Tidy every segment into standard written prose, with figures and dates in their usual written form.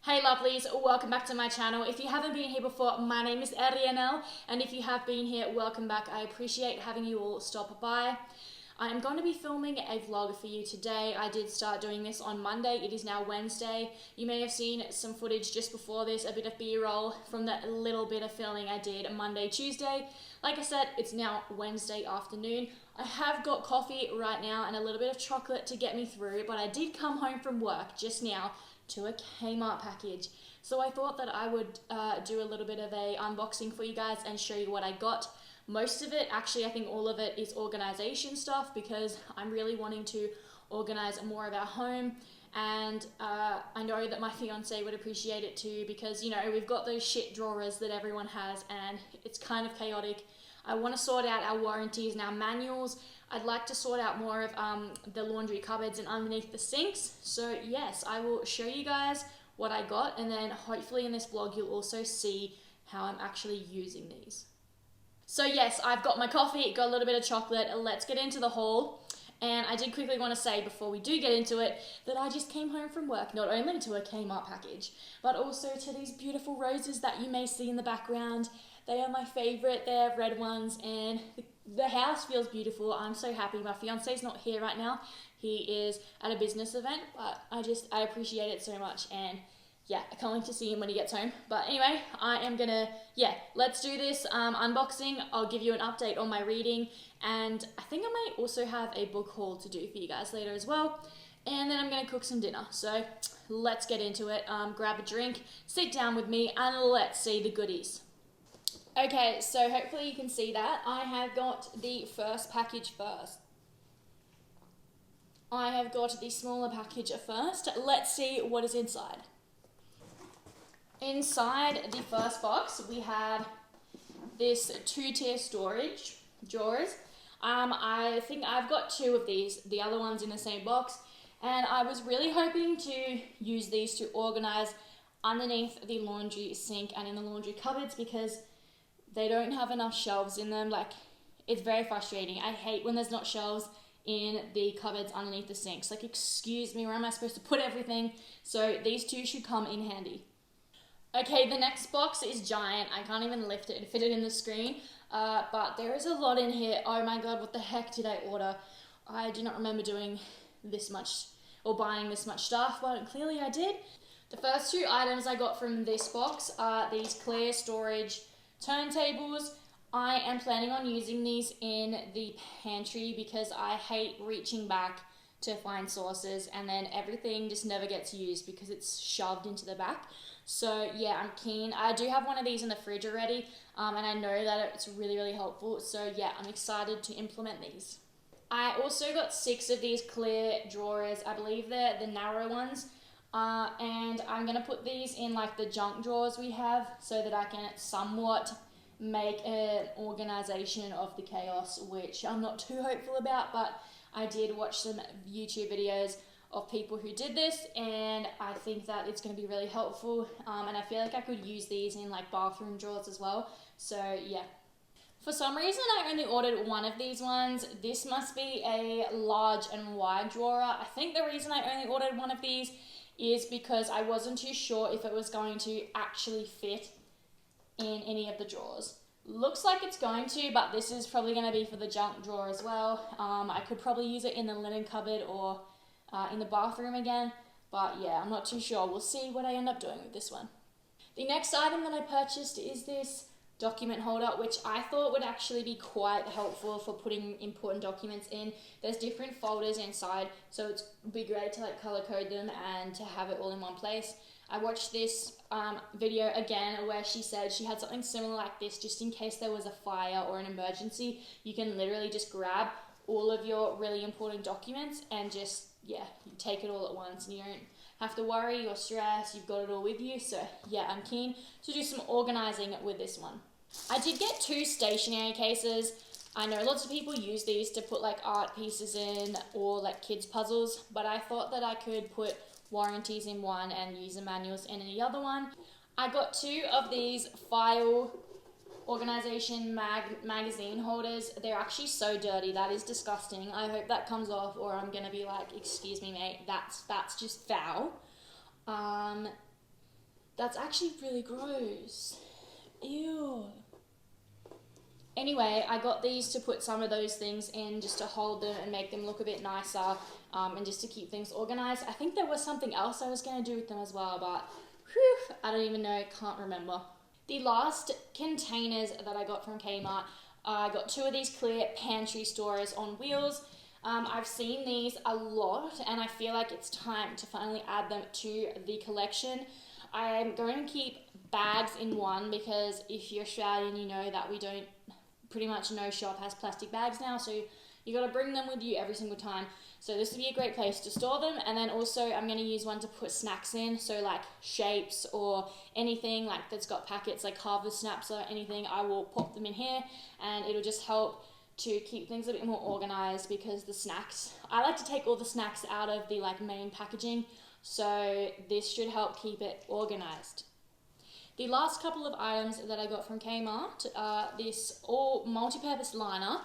Hey lovelies, welcome back to my channel. If you haven't been here before, my name is Arianel, and if you have been here, welcome back. I appreciate having you all stop by. I'm going to be filming a vlog for you today. I did start doing this on Monday. It is now Wednesday. You may have seen some footage just before this, a bit of B-roll from that little bit of filming I did Monday, Tuesday. Like I said, it's now Wednesday afternoon. I have got coffee right now and a little bit of chocolate to get me through, but I did come home from work just now to a Kmart package. So I thought that I would do a little bit of a unboxing for you guys and show you what I got. Most of it, actually I think all of it, is organization stuff because I'm really wanting to organize more of our home, and I know that my fiance would appreciate it too because, you know, we've got those shit drawers that everyone has and it's kind of chaotic. I want to sort out our warranties and our manuals. I'd like to sort out more of the laundry cupboards and underneath the sinks. So yes, I will show you guys what I got, and then hopefully in this vlog you'll also see how I'm actually using these. So yes, I've got my coffee, got a little bit of chocolate. Let's get into the haul. And I did quickly want to say before we do get into it that I just came home from work, not only to a Kmart package, but also to these beautiful roses that you may see in the background. They are my favorite. They're red ones, and the house feels beautiful. I'm so happy. My fiance's not here right now. He is at a business event, but I appreciate it so much, and yeah, I can't wait to see him when he gets home. But anyway, I am gonna, let's do this unboxing. I'll give you an update on my reading, and I think I might also have a book haul to do for you guys later as well. And then I'm gonna cook some dinner. So let's get into it. Grab a drink, sit down with me, and let's see the goodies. Okay, so hopefully you can see that. I have got the first package first. I have got the smaller package first. Let's see what is inside. Inside the first box, we have this 2-tier storage drawers. I think I've got 2 of these, the other one's in the same box, and I was really hoping to use these to organize underneath the laundry sink and in the laundry cupboards because they don't have enough shelves in them. Like, it's very frustrating. I hate when there's not shelves in the cupboards underneath the sinks. Like, excuse me, where am I supposed to put everything? So these 2 should come in handy. Okay, the next box is giant. I can't even lift it and fit it in the screen. But there is a lot in here. Oh my god, what the heck did I order? I do not remember doing this much or buying this much stuff, but clearly I did. The first two items I got from this box are these clear storage turntables. I am planning on using these in the pantry because I hate reaching back to find sauces and then everything just never gets used because it's shoved into the back. So yeah, I'm keen. I do have one of these in the fridge already, and I know that it's really, really helpful. So yeah, I'm excited to implement these. I also got 6 of these clear drawers. I believe they're the narrow ones. And I'm going to put these in like the junk drawers we have so that I can somewhat make an organization of the chaos, which I'm not too hopeful about, but I did watch some YouTube videos of people who did this, and I think that it's going to be really helpful, and I feel like I could use these in like bathroom drawers as well. So yeah. For some reason I only ordered one of these ones. This must be a large and wide drawer. I think the reason I only ordered one of these is because I wasn't too sure if it was going to actually fit in any of the drawers. Looks like it's going to, but this is probably going to be for the junk drawer as well. I could probably use it in the linen cupboard or in the bathroom again, but yeah, I'm not too sure. We'll see what I end up doing with this one. The next item that I purchased is this document holder, which I thought would actually be quite helpful for putting important documents in. There's different folders inside, so it's be great to like color code them and to have it all in one place. I watched this video again where she said she had something similar like this just in case there was a fire or an emergency. You can literally just grab all of your really important documents and just, yeah, you take it all at once and you don't have to worry or stress. You've got it all with you. So yeah, I'm keen to do some organizing with this one. I did get 2 stationery cases. I know lots of people use these to put like art pieces in or like kids puzzles, but I thought that I could put warranties in one and user manuals in the other one. I got 2 of these file organization magazine holders. They're actually so dirty. That is disgusting. I hope that comes off or I'm gonna be like, excuse me mate, that's just foul. That's actually really gross. Ew. Anyway, I got these to put some of those things in just to hold them and make them look a bit nicer, and just to keep things organized. I think there was something else I was going to do with them as well, but whew, I don't even know, can't remember. The last containers that I got from Kmart, I got 2 of these clear pantry storers on wheels. I've seen these a lot and I feel like it's time to finally add them to the collection. I'm going to keep bags in one because if you're Australian, you know that we don't, pretty much no shop has plastic bags now, so you got to bring them with you every single time. So this would be a great place to store them. And then also I'm going to use one to put snacks in, so like shapes or anything like that's got packets like Harvest Snaps or anything, I will pop them in here and it'll just help to keep things a bit more organized because the snacks, I like to take all the snacks out of the like main packaging, so this should help keep it organized. The last couple of items that I got from Kmart, this all multi-purpose liner.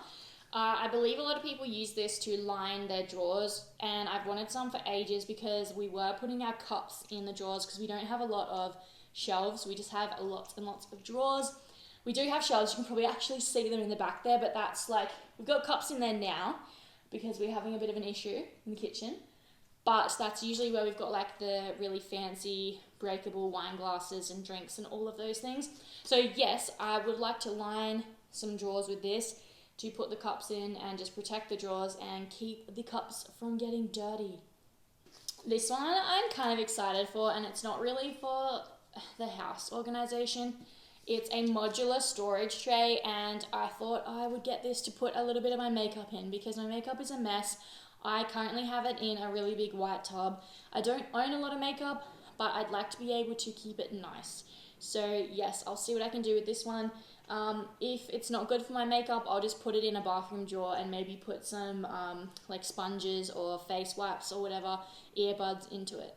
I believe a lot of people use this to line their drawers, and I've wanted some for ages because we were putting our cups in the drawers because we don't have a lot of shelves. We just have lots and lots of drawers. We do have shelves. You can probably actually see them in the back there, but that's like, we've got cups in there now because we're having a bit of an issue in the kitchen. But that's usually where we've got like the really fancy breakable wine glasses and drinks and all of those things. So yes, I would like to line some drawers with this to put the cups in and just protect the drawers and keep the cups from getting dirty. This one I'm kind of excited for, and it's not really for the house organization. It's a modular storage tray, and I thought I would get this to put a little bit of my makeup in because my makeup is a mess. I currently have it in a really big white tub. I don't own a lot of makeup, but I'd like to be able to keep it nice. So yes, I'll see what I can do with this one. If it's not good for my makeup, I'll just put it in a bathroom drawer and maybe put some like sponges or face wipes or whatever, earbuds into it.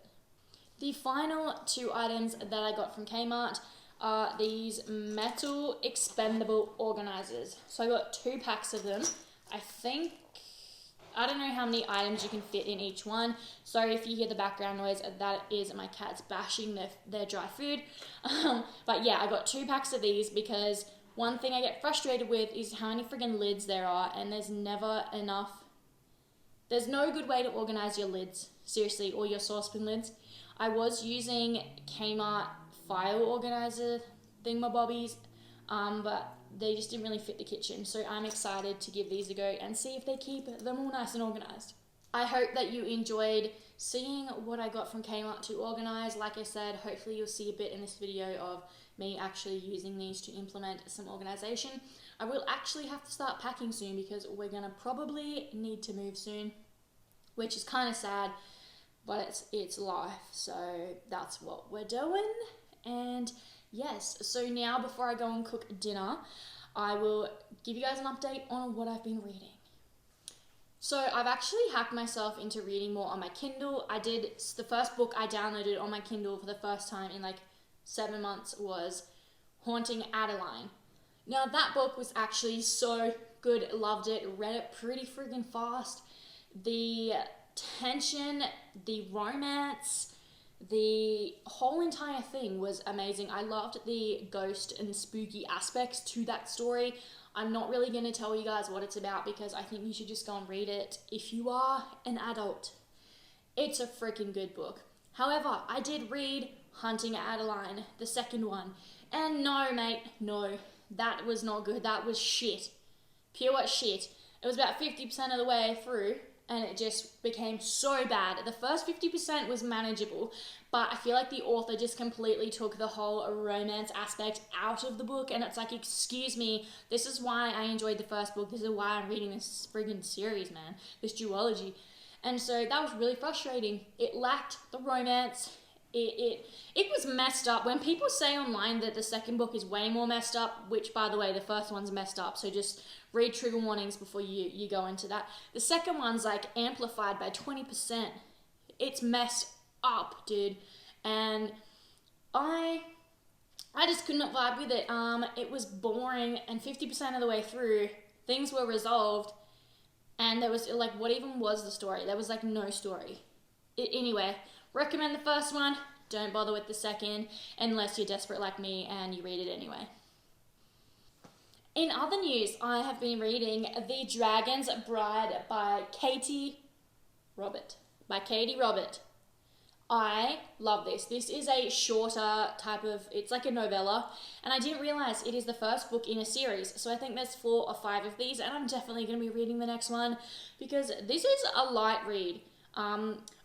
The final 2 items that I got from Kmart are these metal expendable organizers. So I got 2 packs of them. I think I don't know how many items you can fit in each one. Sorry if you hear the background noise, that is my cats bashing their dry food. But yeah, I got 2 packs of these because one thing I get frustrated with is how many friggin' lids there are, and there's never enough. There's no good way to organize your lids, seriously, or your saucepan lids. I was using Kmart file organizer thingamabobbies, but they just didn't really fit the kitchen. So I'm excited to give these a go and see if they keep them all nice and organized. I hope that you enjoyed seeing what I got from Kmart to organize. Like I said, hopefully you'll see a bit in this video of me actually using these to implement some organization. I will actually have to start packing soon because we're gonna probably need to move soon, which is kind of sad, but it's life. So that's what we're doing. And yes, so now before I go and cook dinner, I will give you guys an update on what I've been reading. So I've actually hacked myself into reading more on my Kindle. The first book I downloaded on my Kindle for the first time in like 7 months was Haunting Adeline. Now that book was actually so good, loved it, read it pretty friggin' fast. The tension, the romance, the whole entire thing was amazing. I loved the ghost and spooky aspects to that story. I'm not really going to tell you guys what it's about because I think you should just go and read it if you are an adult. It's a freaking good book. However, I did read Haunting Adeline, the second one, and no, mate, no, that was not good. That was shit. Pure shit. It was about 50% of the way through, and it just became so bad. The first 50% was manageable, but I feel like the author just completely took the whole romance aspect out of the book, and it's like, excuse me, this is why I enjoyed the first book. This is why I'm reading this friggin' series, man, this duology. And so that was really frustrating. It lacked the romance. It was messed up. When people say online that the second book is way more messed up, which by the way, the first one's messed up, so just read trigger warnings before you go into that. The second one's like amplified by 20%. It's messed up, dude. And I just could not vibe with it. It was boring, and 50% of the way through, things were resolved, and there was like, what even was the story? There was like no story. Anyway, recommend the first one. Don't bother with the second unless you're desperate like me and you read it anyway. In other news, I have been reading The Dragon's Bride by 𝘬𝘪𝘳𝘠 Robert. I love this. This is a shorter type of, it's like a novella, and I didn't realize it is the first book in a series, so I think there's 4 or 5 of these, and I'm definitely going to be reading the next one because this is a light read.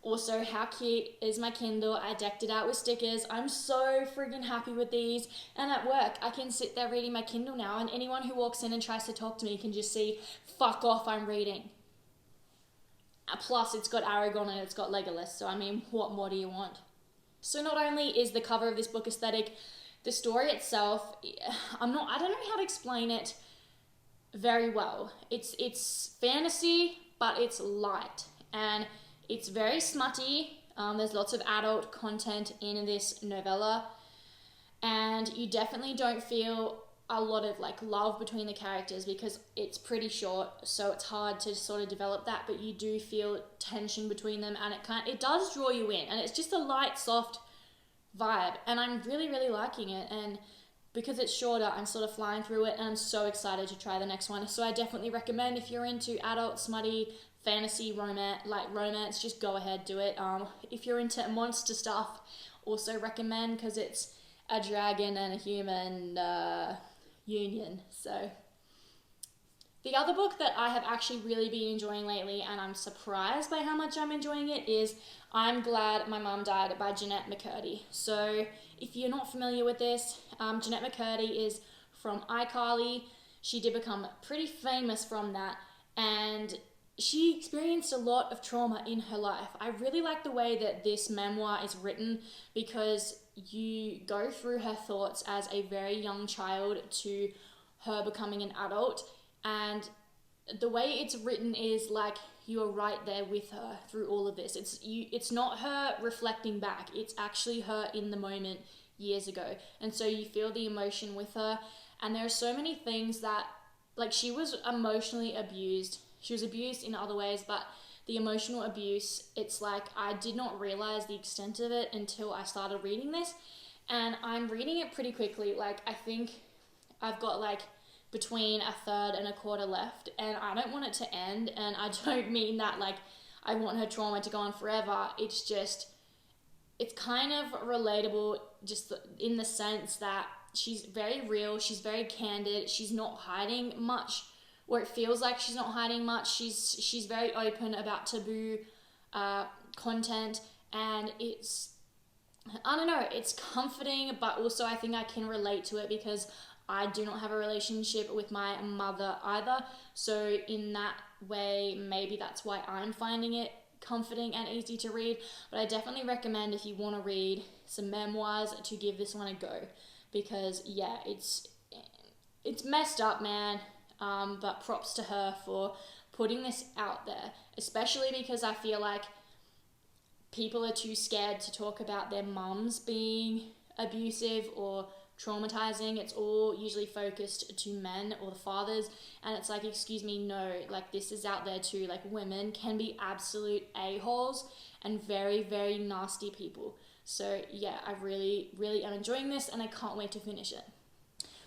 Also, how cute is my Kindle? I decked it out with stickers. I'm so friggin' happy with these. And at work, I can sit there reading my Kindle now, and anyone who walks in and tries to talk to me can just see, fuck off, I'm reading. Plus, it's got Aragorn and it's got Legolas, so I mean, what more do you want? So not only is the cover of this book aesthetic, the story itself, I don't know how to explain it very well. It's fantasy, but it's light. And it's very smutty. There's lots of adult content in this novella, and you definitely don't feel a lot of like love between the characters because it's pretty short, so it's hard to sort of develop that, but you do feel tension between them, and it does draw you in, and it's just a light, soft vibe, and I'm really, really liking it. And because it's shorter, I'm sort of flying through it, and I'm so excited to try the next one. So I definitely recommend, if you're into adult, smutty, fantasy, romance, just go ahead, do it. If you're into monster stuff, also recommend, because it's a dragon and a human union. So the other book that I have actually really been enjoying lately, and I'm surprised by how much I'm enjoying it, is I'm Glad My Mum Died by 𝘧𝘪𝘴𝘁𝘓𝘧. So if you're not familiar with this, 𝘧𝘧𝘴𝘁𝘓𝘧 is from iCarly. She did become pretty famous from that, and she experienced a lot of trauma in her life. I really like the way that this memoir is written because you go through her thoughts as a very young child to her becoming an adult, and the way it's written is like you're right there with her through all of this. It's not her reflecting back, it's actually her in the moment years ago, and so you feel the emotion with her. And there are so many things that, like, she was emotionally abused she was abused in other ways, but the emotional abuse, it's like I did not realize the extent of it until I started reading this. And I'm reading it pretty quickly. Like, I think I've got like between a third and a quarter left, and I don't want it to end. And I don't mean that like I want her trauma to go on forever. It's just, it's kind of relatable just in the sense that she's very real, she's very candid, she's not hiding much, or it feels like she's not hiding much. She's very open about taboo content, and it's, I don't know, it's comforting, but also I think I can relate to it because I do not have a relationship with my mother either. So in that way, maybe that's why I'm finding it comforting and easy to read. But I definitely recommend, if you want to read some memoirs, to give this one a go, because yeah, it's messed up, man. But props to her for putting this out there, especially because I feel like people are too scared to talk about their mums being abusive or traumatizing. It's all usually focused to men or the fathers, and it's like, excuse me, no, like this is out there too. Like, women can be absolute a-holes and very, very nasty people. So yeah, I really, really am enjoying this, and I can't wait to finish it.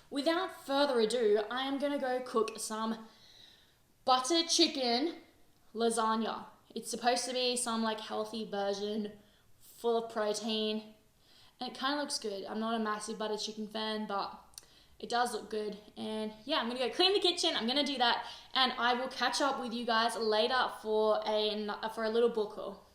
Without further ado, I am gonna go cook some butter chicken lasagna. It's supposed to be some like healthy version, full of protein, and it kind of looks good. I'm not a massive butter chicken fan, but it does look good. And yeah, I'm gonna go clean the kitchen. I'm gonna do that, and I will catch up with you guys later for a little book haul.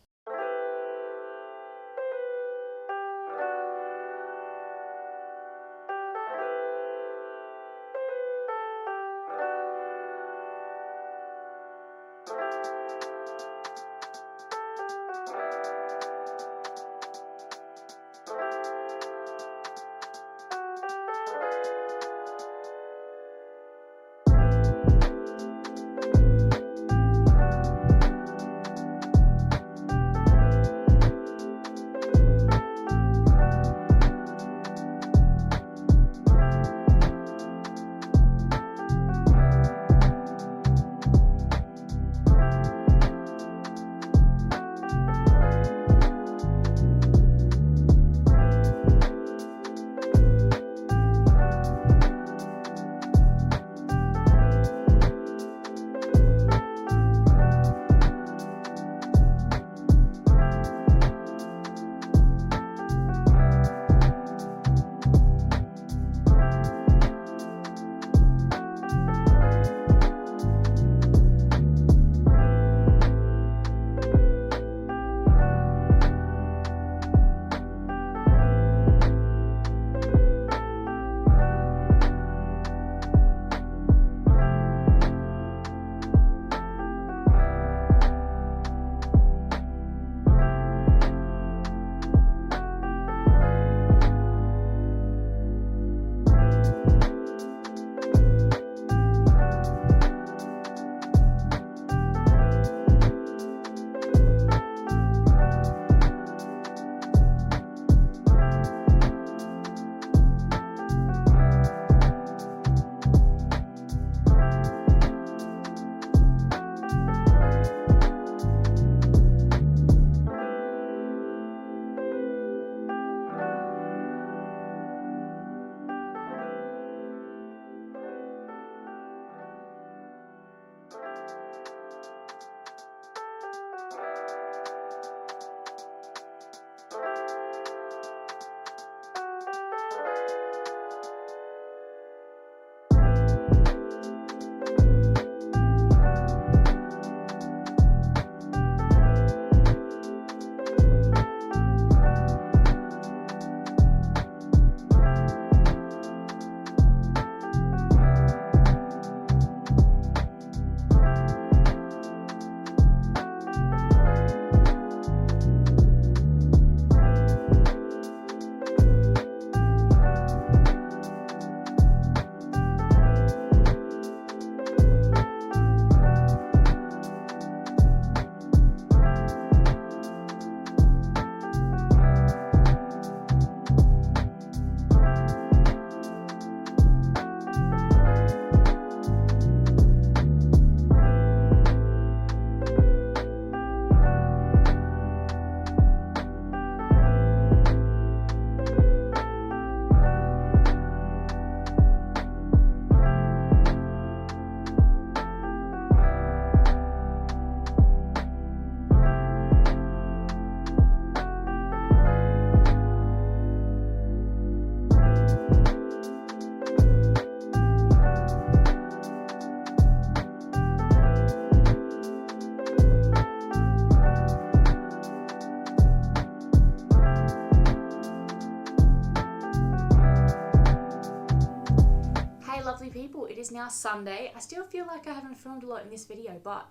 Sunday. I still feel like I haven't filmed a lot in this video, but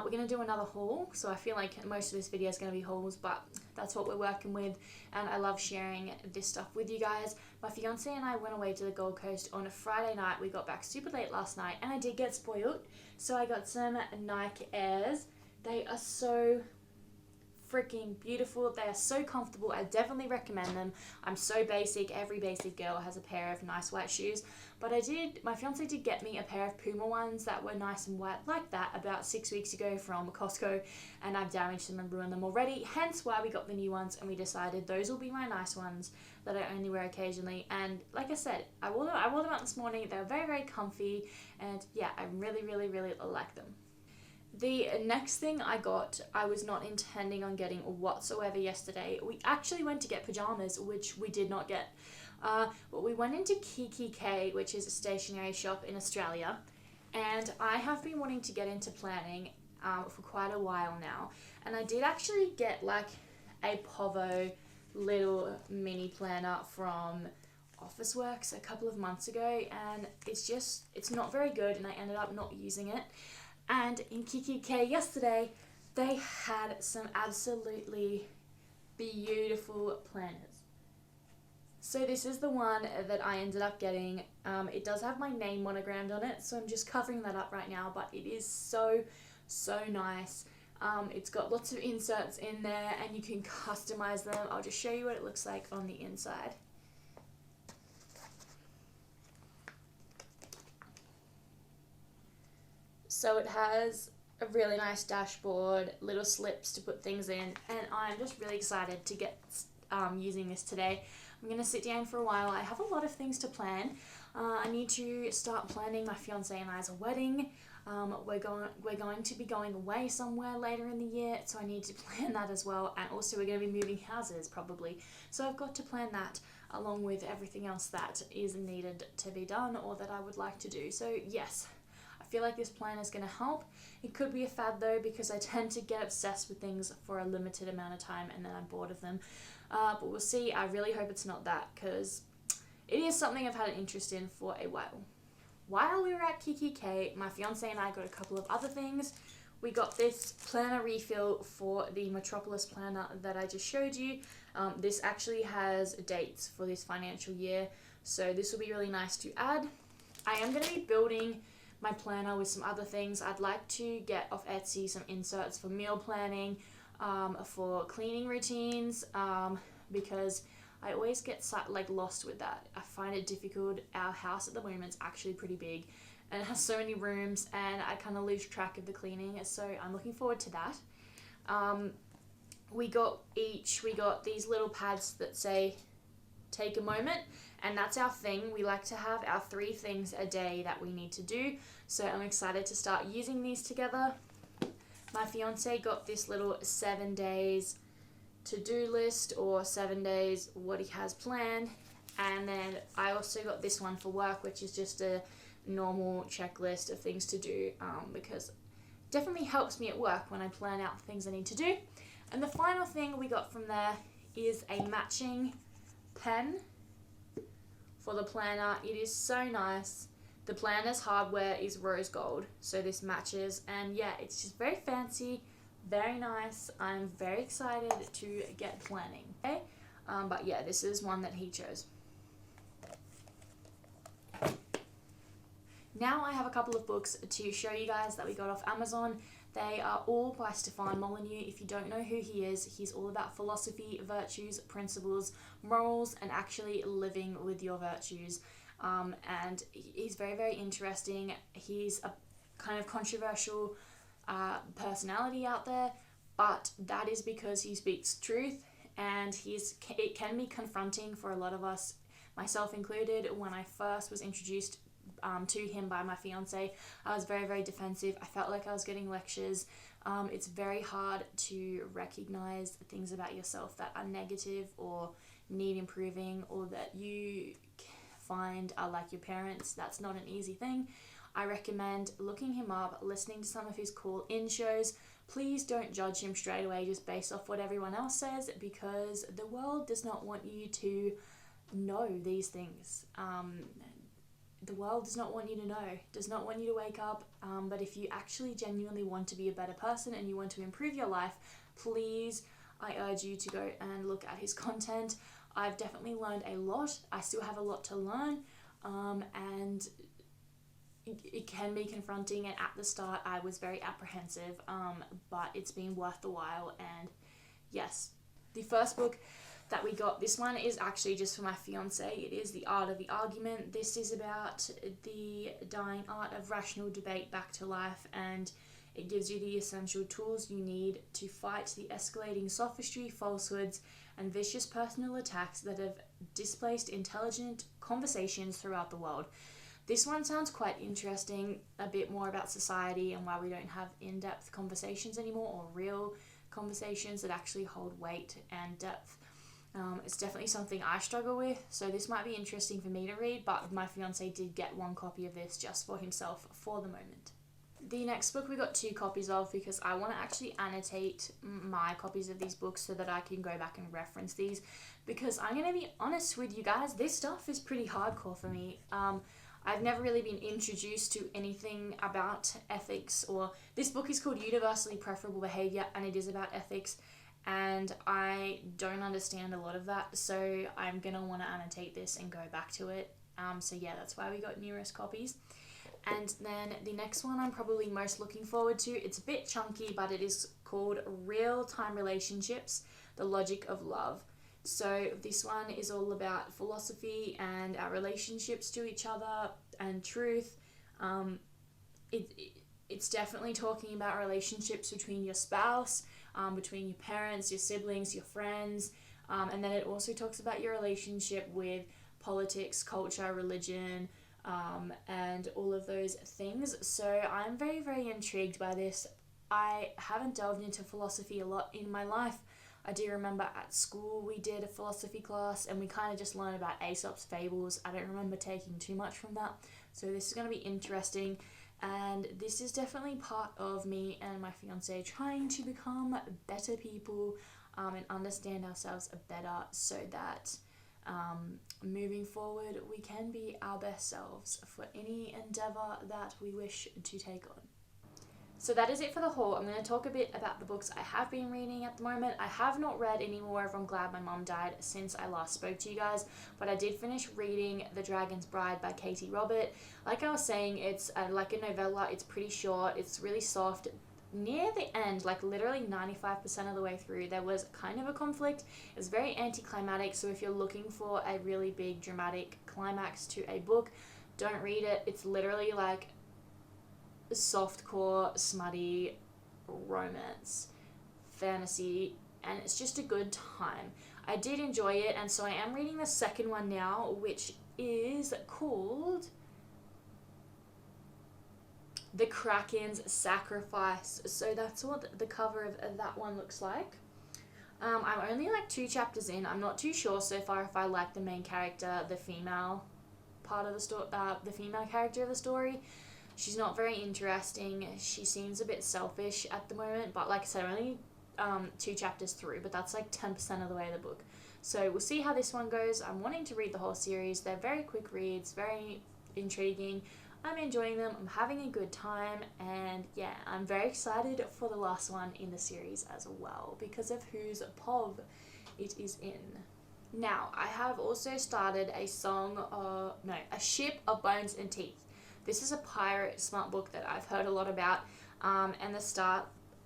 we're going to do another haul. So I feel like most of this video is going to be hauls, but that's what we're working with, and I love sharing this stuff with you guys. My fiance and I went away to the Gold Coast on a Friday night. We got back super late last night, and I did get spoiled. So I got some Nike Airs. They are so freaking beautiful. They are so comfortable. I definitely recommend them. I'm so basic. Every basic girl has a pair of nice white shoes, but my fiance did get me a pair of Puma ones that were nice and white like that about 6 weeks ago from Costco, and I've damaged them and ruined them already, hence why we got the new ones, and we decided those will be my nice ones that I only wear occasionally. And like I said, I wore them out this morning. They were very, very comfy, and yeah, I really, really, really like them. The next thing I got, I was not intending on getting whatsoever yesterday. We actually went to get pajamas, which we did not get. But we went into 𝘖𝘓𝘂, which is a stationery shop in Australia, and I have been wanting to get into planning for quite a while now. And I did actually get like a 𝘧𝘪𝘯𝘥 little mini planner from Officeworks a couple of months ago, and it's not very good, and I ended up not using it. And in 𝘖𝘓𝘂 yesterday, they had some absolutely beautiful planners. So this is the one that I ended up getting. It does have my name monogrammed on it, so I'm just covering that up right now, but it is so nice. It's got lots of inserts in there, and you can customize them. I'll just show you what it looks like on the inside. So it has a really nice dashboard, little slips to put things in, and I'm just really excited to get using this today. I'm going to sit down for a while. I have a lot of things to plan. I need to start planning my fiance and I's wedding. We're going to be going away somewhere later in the year, so I need to plan that as well. And also we're going to be moving houses probably, so I've got to plan that along with everything else that is needed to be done or that I would like to do. So yes, I feel like this plan is going to help. It could be a fad though, because I tend to get obsessed with things for a limited amount of time and then I'm bored of them. But we'll see. I really hope it's not that, because it is something I've had an interest in for a while. While we were at 𝘖𝘓𝘂, my fiance and I got a couple of other things. We got this planner refill for the Metropolis planner that I just showed you. This actually has dates for this financial year, so this will be really nice to add. I am going to be building my planner with some other things. I'd like to get off Etsy some inserts for meal planning, for cleaning routines, because I always get lost with that. I find it difficult. Our house at the moment is actually pretty big, and it has so many rooms, and I kind of lose track of the cleaning, so I'm looking forward to that. We got these little pads that say take a moment, and that's our thing. We like to have our 3 things a day that we need to do, so I'm excited to start using these together. My fiance got this little 7 days to-do list, or 7 days what he has planned, and then I also got this one for work, which is just a normal checklist of things to do, because it definitely helps me at work when I plan out the things I need to do. And the final thing we got from there is a matching pen for the planner. It is so nice. The planner's hardware is rose gold, so this matches, and yeah, it's just very fancy, very nice. I'm very excited to get planning. Okay? But yeah, this is one that he chose. Now I have a couple of books to show you guys that we got off Amazon. They are all by 𝘧𝘪𝘯𝘥 Molyneux. If you don't know who he is, he's all about philosophy, virtues, principles, morals, and actually living with your virtues. And he's very, very interesting. He's a kind of controversial personality out there, but that is because he speaks truth, and it can be confronting for a lot of us, myself included. When I first was introduced to him by my fiance, I was very, very defensive. I felt like I was getting lectures. It's very hard to recognize things about yourself that are negative or need improving, or that you find are like your parents. That's not an easy thing. I recommend looking him up, listening to some of his call-in shows. Please don't judge him straight away just based off what everyone else says, because the world does not want you to know these things. the world does not want you to know, does not want you to wake up. But if you actually genuinely want to be a better person and you want to improve your life, please, I urge you to go and look at his content. I've definitely learned a lot. I still have a lot to learn, and it can be confronting, and at the start I was very apprehensive, but it's been worth the while. And yes, the first book that we got, this one is actually just for my fiance. It is The Art of the Argument. This is about the dying art of rational debate back to life, and it gives you the essential tools you need to fight the escalating sophistry, falsehoods, and vicious personal attacks that have displaced intelligent conversations throughout the world. This one sounds quite interesting, a bit more about society and why we don't have in-depth conversations anymore, or real conversations that actually hold weight and depth. It's definitely something I struggle with, so this might be interesting for me to read, but my fiance did get one copy of this just for himself for the moment. The next book we got 2 copies of because I want to actually annotate my copies of these books so that I can go back and reference these, because I'm going to be honest with you guys, this stuff is pretty hardcore for me. I've never really been introduced to anything about ethics, or this book is called Universally Preferable Behavior, and it is about ethics, and I don't understand a lot of that, so I'm going to want to annotate this and go back to it. So yeah, that's why we got numerous copies. And then the next one I'm probably most looking forward to, it's a bit chunky, but it is called Real-Time Relationships, The Logic of Love. So this one is all about philosophy and our relationships to each other and truth. It's definitely talking about relationships between your spouse, between your parents, your siblings, your friends, and then it also talks about your relationship with politics, culture, religion, and all of those things. So I'm very, very intrigued by this. I haven't delved into philosophy a lot in my life. I do remember at school we did a philosophy class and we kind of just learned about Aesop's fables. I don't remember taking too much from that. So this is going to be interesting, and this is definitely part of me and my fiance trying to become better people, and understand ourselves better, so that moving forward we can be our best selves for any endeavour that we wish to take on. So that is it for the haul. I'm going to talk a bit about the books I have been reading at the moment. I have not read any more of I'm Glad My Mum Died since I last spoke to you guys, but I did finish reading The Dragon's Bride by 𝘂𝘪𝘳𝘠𝘭𝘥. Like I was saying, it's like a novella. It's pretty short. It's really soft. Near the end, like literally 95% of the way through, there was kind of a conflict. It was very anticlimactic, so if you're looking for a really big dramatic climax to a book, don't read it. It's literally like softcore, smutty romance, fantasy, and it's just a good time. I did enjoy it, and so I am reading the second one now, which is called The Kraken's Sacrifice. So that's what the cover of that one looks like. I'm only like 2 chapters in. I'm not too sure so far if I like the main character, the female part of the story, the female character of the story. She's not very interesting. She seems a bit selfish at the moment, but like I said, I'm only 2 chapters through, but that's like 10% of the way of the book. So we'll see how this one goes. I'm wanting to read the whole series. They're very quick reads, very intriguing. I'm enjoying them. I'm having a good time, and yeah, I'm very excited for the last one in the series as well because of whose POV it is in. Now, I have also started a Ship of Bones and Teeth. This is a pirate smart book that I've heard a lot about, and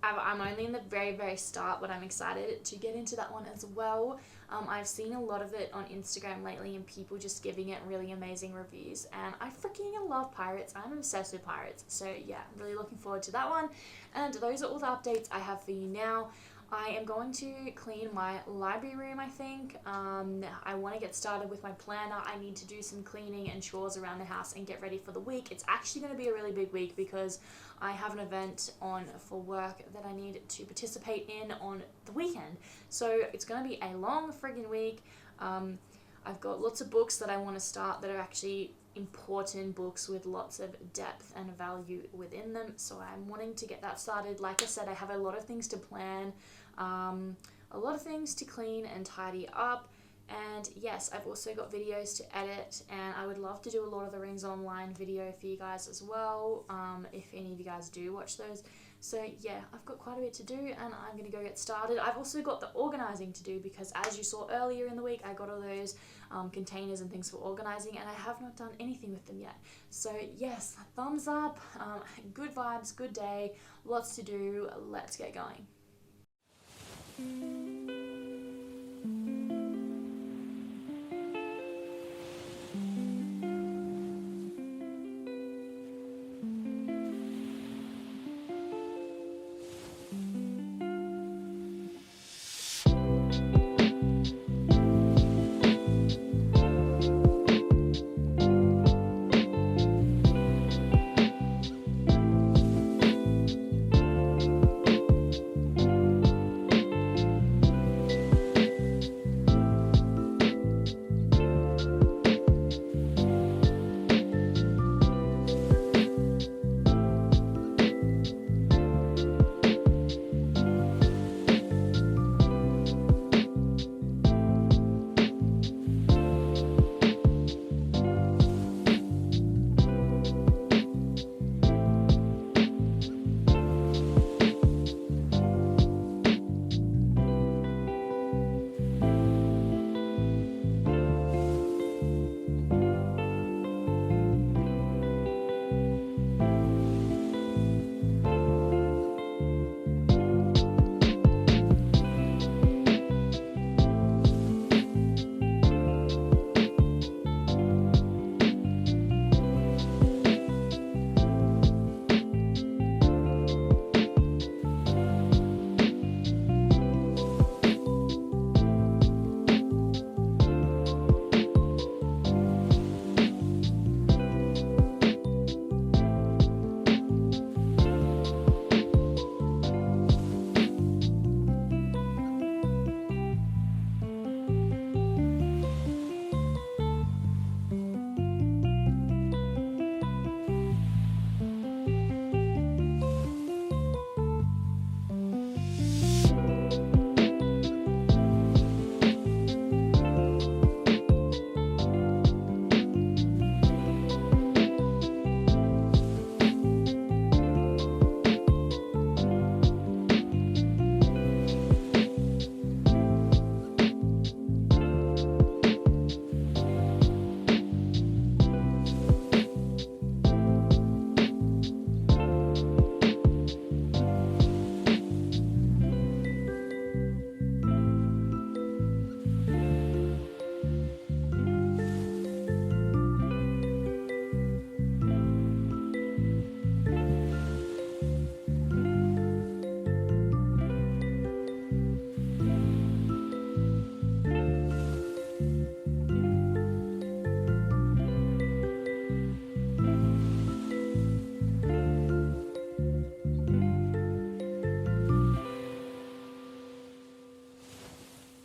I'm only in the very, very start, but I'm excited to get into that one as well. I've seen a lot of it on Instagram lately and people just giving it really amazing reviews, and I freaking love pirates. I'm obsessed with pirates, so yeah, I'm really looking forward to that one. And those are all the updates I have for you now. I am going to clean my library room, I think. I want to get started with my planner. I need to do some cleaning and chores around the house and get ready for the week. It's actually going to be a really big week because I have an event on for work that I need to participate in on the weekend. So it's going to be a long friggin' week. I've got lots of books that I want to start that are actually important books with lots of depth and value within them, so I'm wanting to get that started. Like I said, I have a lot of things to plan, a lot of things to clean and tidy up, And yes, I've also got videos to edit, and I would love to do a Lord of the Rings online video for you guys as well, if any of you guys do watch those. So yeah, I've got quite a bit to do, and I'm going to go get started. I've also got the organising to do, because as you saw earlier in the week, I got all those containers and things for organising, and I have not done anything with them yet. So yes, thumbs up, good vibes, good day, lots to do, let's get going.